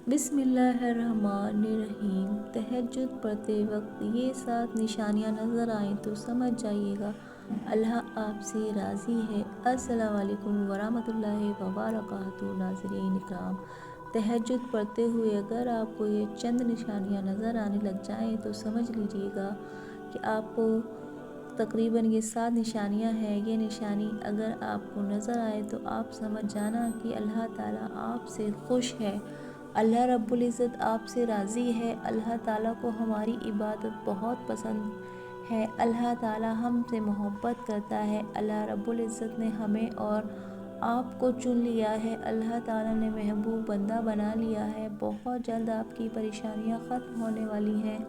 बिस्मिल्लाहिर्रहमानिर्रहीम। तहज्जुद पढ़ते वक्त ये 7 निशानियाँ नज़र आएँ तो समझ जाइएगा अल्लाह आपसे राज़ी है। अस्सलाम वालेकुम वरहमतुल्लाहि वबरकातुहू। नाज़रीन इकराम, तहज्जुद पढ़ते हुए अगर आपको ये चंद निशानियाँ नज़र आने लग जाएँ तो समझ लीजिएगा कि आपको तकरीबन ये 7 निशानियाँ हैं। ये निशानी अगर आपको नज़र आए तो आप समझ जाना कि अल्लाह ताला आपसे खुश है, अल्लाह रब्बुल इज़्ज़त आपसे राज़ी है। अल्लाह ताला को हमारी इबादत बहुत पसंद है, अल्लाह ताला हमसे मोहब्बत करता है। अल्लाह रब्बुल इज़्ज़त ने हमें और आपको चुन लिया है, अल्लाह ताला ने महबूब बंदा बना लिया है। बहुत जल्द आपकी परेशानियां ख़त्म होने वाली हैं,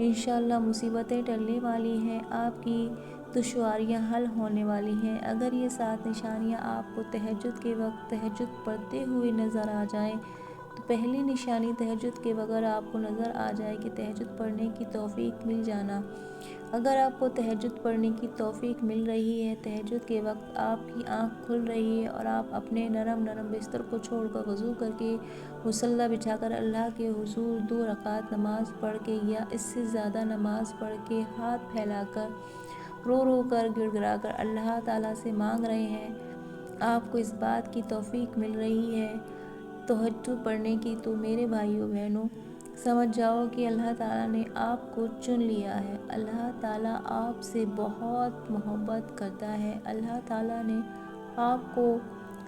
इंशाअल्लाह मुसीबतें टलने वाली हैं, आपकी दुश्वारियां हल होने वाली हैं। अगर ये 7 निशानियां आपको तहज्जुद के वक्त तहज्जुद पढ़ते हुए नज़र आ जाएं तो पहली निशानी तहज्जुद के बगैर आपको नज़र आ जाए कि तहज्जुद पढ़ने की तौफीक मिल जाना। अगर आपको तहज्जुद पढ़ने की तौफीक मिल रही है, तहज्जुद के वक्त आपकी आँख खुल रही है और आप अपने नरम नरम बिस्तर को छोड़कर वज़ू करके मुसल्ला बिछाकर अल्लाह के हुज़ूर 2 रकात नमाज़ पढ़ के या इससे ज़्यादा नमाज़ पढ़ के हाथ फैलाकर रो रो कर गिड़गिड़ा कर अल्लाह ताला से मांग रहे हैं, आपको इस बात की तौफीक मिल रही है तहज्जुद पढ़ने की, तो मेरे भाइयों बहनों समझ जाओ कि अल्लाह ताला ने आपको चुन लिया है। अल्लाह ताला आपसे बहुत मोहब्बत करता है, अल्लाह ताला ने आपको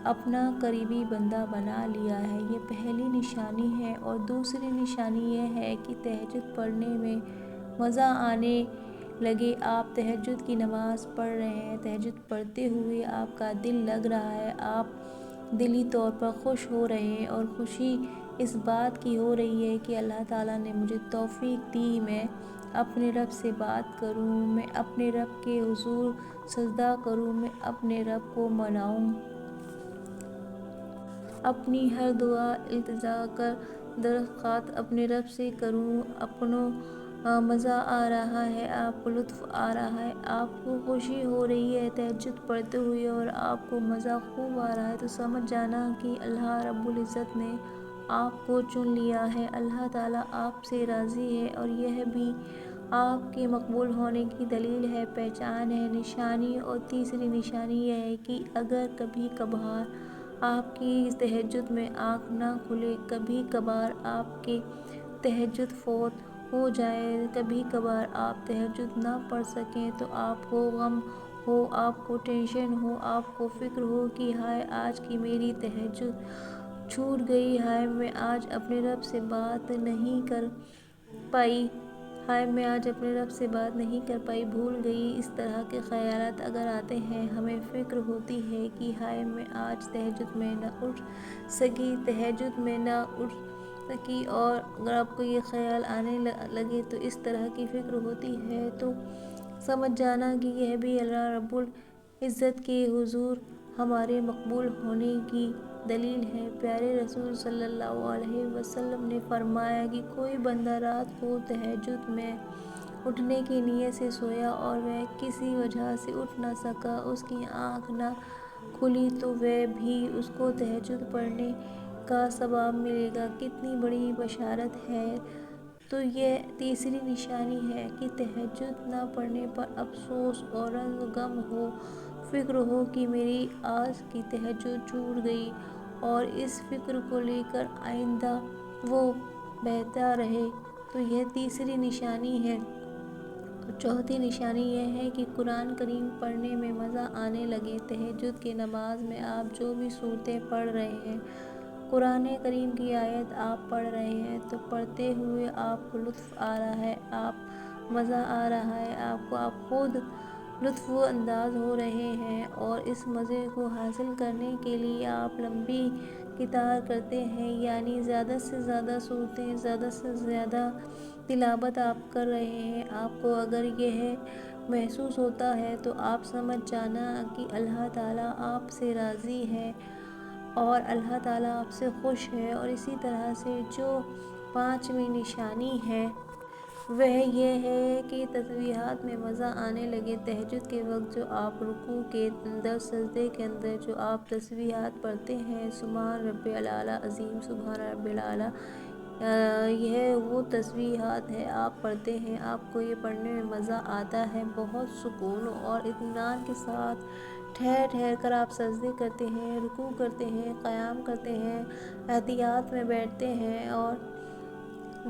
अपना करीबी बंदा बना लिया है। ये पहली निशानी है। और दूसरी निशानी ये है कि तहज्जुद पढ़ने में मज़ा आने लगे। आप तहज्जुद की नमाज़ पढ़ रहे हैं, तहज्जुद पढ़ते हुए आपका दिल लग रहा है, आप दिली तौर पर खुश हो रहे हैं और खुशी इस बात की हो रही है कि अल्लाह ताला ने मुझे तौफीक दी, मैं अपने रब से बात करूं, मैं अपने रब के हुजूर सजदा करूं, मैं अपने रब को मनाऊं, अपनी हर दुआ इल्तिजा कर दरख्वास्त अपने रब से करूं। अपनों मज़ा आ रहा है, आपको लुत्फ़ आ रहा है, आपको खुशी हो रही है तहज्जुद पढ़ते हुए और आपको मज़ा खूब आ रहा है, तो समझ जाना कि अल्लाह रब्बुल इज़्ज़त ने आपको चुन लिया है, अल्लाह ताला आपसे राज़ी है। और यह भी आपके मकबूल होने की दलील है, पहचान है, निशानी। और तीसरी निशानी यह है कि अगर कभी कभार आपकी तहज्जुद में आँख ना खुले, कभी कभार आपके तहज्जुद फ़ौत हो जाए, कभी कभार आप तहज्जुद ना पढ़ सकें, तो आपको गम हो, आपको टेंशन हो, आपको फ़िक्र हो कि हाय आज की मेरी तहज्जुद छूट गई, हाय मैं आज अपने रब से बात नहीं कर पाई, हाय मैं आज अपने रब से बात नहीं कर पाई, भूल गई। इस तरह के ख़यालात अगर आते हैं, हमें फ़िक्र होती है कि हाय मैं आज तहज्जुद में न उठ सकी, तहज्जुद में न उठ सकी। और अगर आपको ये ख़याल आने लगे तो इस तरह की फ़िक्र होती है, तो समझ जाना कि यह भी अल्लाह रब्बुल इज़्ज़त के हुज़ूर हमारे मकबूल होने की दलील है। प्यारे रसूल सल्लल्लाहु अलैहि वसल्लम ने फरमाया कि कोई बंदा रात को तहज्जुद में उठने की नीयत से सोया और वह किसी वजह से उठ न सका, उसकी आँख न खुली, तो वह भी उसको तहज्जुद पढ़ने का सवाब मिलेगा। कितनी बड़ी बशारत है। तो ये तीसरी निशानी है कि तहज्जुद ना पढ़ने पर अफसोस और रंज गम हो, फ़िक्र हो कि मेरी आज की तहज्जुद छूट गई और इस फ़िक्र को लेकर आइंदा वो बहता रहे, तो यह तीसरी निशानी है। और चौथी निशानी यह है कि कुरान करीम पढ़ने में मज़ा आने लगे। तहज्जुद की नमाज में आप जो भी सूरतें पढ़ रहे हैं, कुरान करीम की आयत आप पढ़ रहे हैं, तो पढ़ते हुए आपको लुत्फ़ आ रहा है, आप मज़ा आ रहा है, आपको आप खुद लुत्फ़ अंदाज हो रहे हैं। और इस मज़े को हासिल करने के लिए आप लंबी कितार करते हैं, यानी ज़्यादा से ज़्यादा सूरतें, ज़्यादा से ज़्यादा तिलावत आप कर रहे हैं। आपको अगर यह महसूस होता है तो आप समझ जाना कि अल्लाह ताला आपसे राज़ी है और अल्लाह ताला आपसे खुश है। और इसी तरह से जो 5वीं निशानी है وہ یہ ہے کہ تسبیحات میں مزہ آنے لگے۔ تہجد کے وقت جو آپ رکوع کے اندر، سجدے کے اندر جو آپ تسبیحات پڑھتے ہیں، سبحان ربی الاعلیٰ عظیم، سبحان ربی الاعلیٰ، یہ وہ تسبیحات ہے آپ پڑھتے ہیں، آپ کو یہ پڑھنے میں مزہ آتا ہے، بہت سکون اور اطمینان کے ساتھ ٹھہر ٹھہر کر آپ سجدے کرتے ہیں، رکوع کرتے ہیں، قیام کرتے ہیں، احتیاط میں بیٹھتے ہیں اور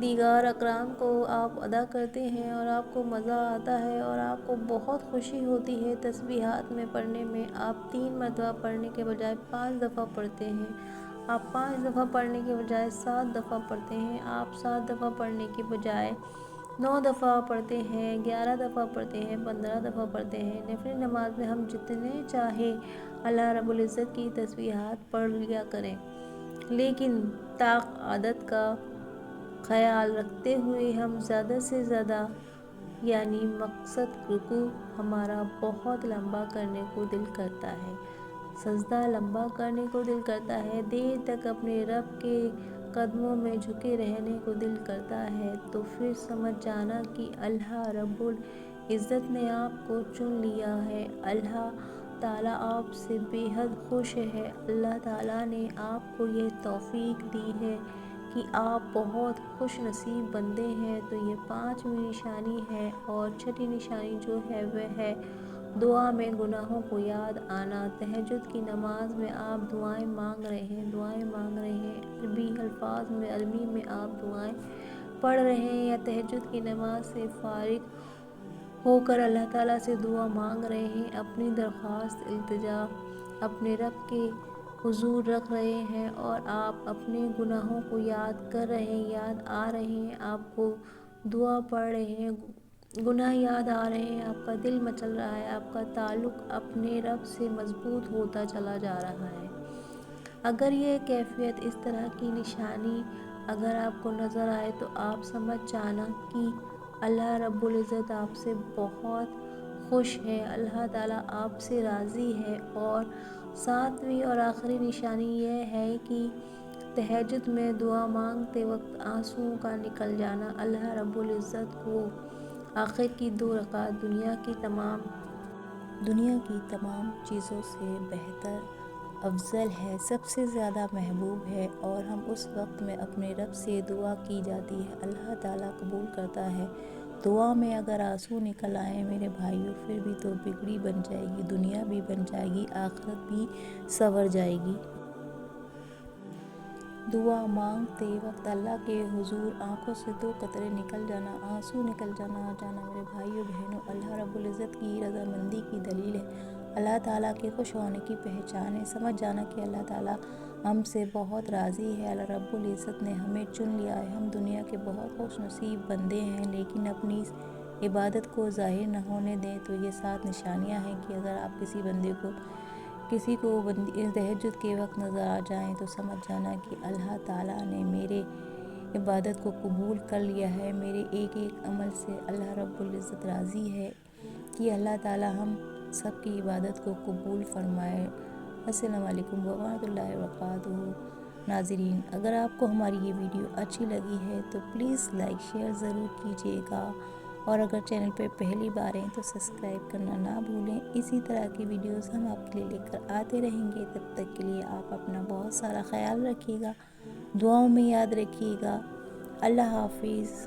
دیگر اقرام کو آپ ادا کرتے ہیں اور آپ کو مزہ آتا ہے اور آپ کو بہت خوشی ہوتی ہے تسبیحات میں پڑھنے میں۔ آپ 3 مرتبہ پڑھنے کے بجائے 5 دفعہ پڑھتے ہیں، آپ 5 دفعہ پڑھنے کے بجائے 7 دفعہ پڑھتے ہیں، آپ 7 دفعہ پڑھنے کے بجائے 9 دفعہ پڑھتے ہیں، 11 دفعہ پڑھتے ہیں، 15 دفعہ پڑھتے ہیں۔ نفلی نماز میں ہم جتنے چاہے اللہ رب العزت کی تسبیحات پڑھ لیا کریں، لیکن طاق عادت کا خیال رکھتے ہوئے ہم زیادہ سے زیادہ، یعنی مقصد رکوع ہمارا بہت لمبا کرنے کو دل کرتا ہے، سجدہ لمبا کرنے کو دل کرتا ہے، دیر تک اپنے رب کے قدموں میں جھکے رہنے کو دل کرتا ہے، تو پھر سمجھ جانا کہ اللہ رب العزت نے آپ کو چن لیا ہے، اللہ تعالیٰ آپ سے بے حد خوش ہے، اللہ تعالیٰ نے آپ کو یہ توفیق دی ہے کہ آپ بہت خوش نصیب بندے ہیں۔ تو یہ 5ویں نشانی ہے، اور 6ٹھی نشانی جو ہے وہ ہے دعا میں گناہوں کو یاد آنا۔ تہجد کی نماز میں آپ دعائیں مانگ رہے ہیں، عربی الفاظ میں، عربی میں آپ دعائیں پڑھ رہے ہیں، یا تہجد کی نماز سے فارغ ہو کر اللہ تعالیٰ سے دعا مانگ رہے ہیں، اپنی درخواست التجا اپنے رب کے حضور رکھ رہے ہیں، اور آپ اپنے گناہوں کو یاد کر رہے ہیں، یاد آ رہے ہیں، آپ کو دعا پڑھ رہے ہیں، گناہ یاد آ رہے ہیں، آپ کا دل مچل رہا ہے، آپ کا تعلق اپنے رب سے مضبوط ہوتا چلا جا رہا ہے۔ اگر یہ کیفیت، اس طرح کی نشانی اگر آپ کو نظر آئے تو آپ سمجھ جانا کہ اللہ رب العزت آپ سے بہت خوش ہے، اللہ تعالیٰ آپ سے راضی ہے۔ اور 7ویں اور آخری نشانی یہ ہے کہ تہجد میں دعا مانگتے وقت آنسوؤں کا نکل جانا اللہ رب العزت کو آخر کی 2 رکعت دنیا کی تمام چیزوں سے بہتر، افضل ہے، سب سے زیادہ محبوب ہے، اور ہم اس وقت میں اپنے رب سے دعا کی جاتی ہے، اللہ تعالیٰ قبول کرتا ہے۔ دعا میں اگر آنسو نکل آئیں میرے بھائیوں، پھر بھی تو بگڑی بن جائے گی، دنیا بھی بن جائے گی، آخرت بھی سنور جائے گی۔ دعا مانگتے وقت اللہ کے حضور آنکھوں سے 2 قطرے نکل جانا، آنسو نکل جانا میرے بھائیوں بہنوں، اللہ رب العزت کی رضامندی کی دلیل ہے، اللہ تعالیٰ کے خوش ہونے کی پہچان ہے۔ سمجھ جانا کہ اللہ تعالیٰ ہم سے بہت راضی ہے، اللہ رب العزت نے ہمیں چن لیا ہے، ہم دنیا کے بہت خوش نصیب بندے ہیں، لیکن اپنی اس عبادت کو ظاہر نہ ہونے دیں۔ تو یہ 7 نشانیاں ہیں کہ اگر آپ کسی کو تہجد کے وقت نظر آ جائیں تو سمجھ جانا کہ اللہ تعالیٰ نے میرے عبادت کو قبول کر لیا ہے، میرے ایک ایک عمل سے اللہ رب العزت راضی ہے، کہ اللہ تعالیٰ ہم سب کی عبادت کو قبول فرمائے۔ السلام علیکم ورحمۃ اللہ وبرکاتہ۔ ناظرین، اگر آپ کو ہماری یہ ویڈیو اچھی لگی ہے تو پلیز لائک شیئر ضرور کیجیے گا، اور اگر چینل پہ پہلی بار ہیں تو سبسکرائب کرنا نہ بھولیں۔ اسی طرح کی ویڈیوز ہم آپ کے لیے لے کر آتے رہیں گے، تب تک کے لیے آپ اپنا بہت سارا خیال رکھیے گا، دعاؤں میں یاد رکھیے گا۔ اللہ حافظ۔